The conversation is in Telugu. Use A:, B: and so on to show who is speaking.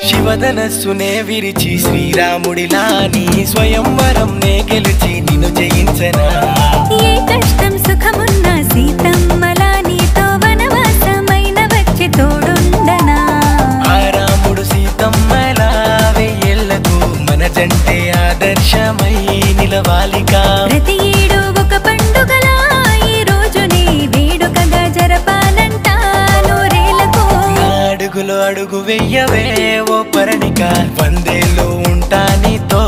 A: శివధనస్సునే విరిచి శ్రీరాముడిలా నీ స్వయంవరం నే గెలిచి నిన్ను జయించనా
B: ఏ కష్టం సుఖమున్నా సీతమ్మలా నీతో వనవాసమైన వచ్చి తోడుండనా
A: ఆ రాముడు సీతమ్మలా వెయ్యేళ్లకు మన జంటే ఆదర్శమై నిలవాలిగా
B: ప్రతి ఏడు ఒక పండుగలా ఈ రోజు నీ వేడుకగా జరపాలంట నూరేళ్లకు
A: అడుగులో అడుగు వెయ్యవే ఓ పరణిక వందేళ్ళు ఉంటా నీతో